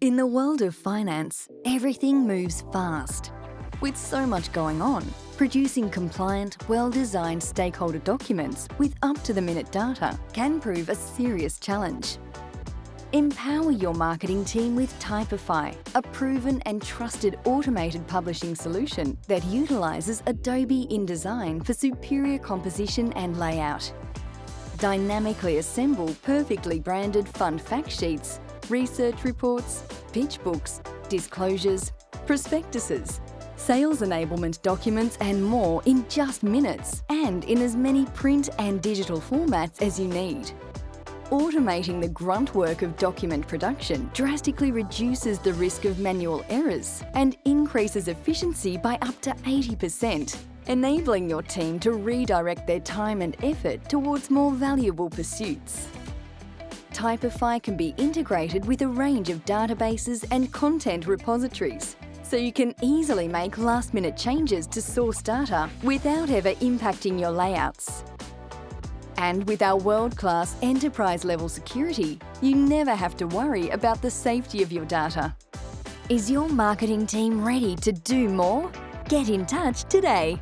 In the world of finance, everything moves fast. With so much going on, producing compliant, well-designed stakeholder documents with up-to-the-minute data can prove a serious challenge. Empower your marketing team with Typify, a proven and trusted automated publishing solution that utilises Adobe InDesign for superior composition and layout. Dynamically assemble perfectly branded fund fact sheets, research reports, pitch books, disclosures, prospectuses, sales enablement documents and more in just minutes and in as many print and digital formats as you need. Automating the grunt work of document production drastically reduces the risk of manual errors and increases efficiency by up to 80%, enabling your team to redirect their time and effort towards more valuable pursuits. Typify can be integrated with a range of databases and content repositories, so you can easily make last-minute changes to source data without ever impacting your layouts. And with our world-class enterprise-level security, you never have to worry about the safety of your data. Is your marketing team ready to do more? Get in touch today.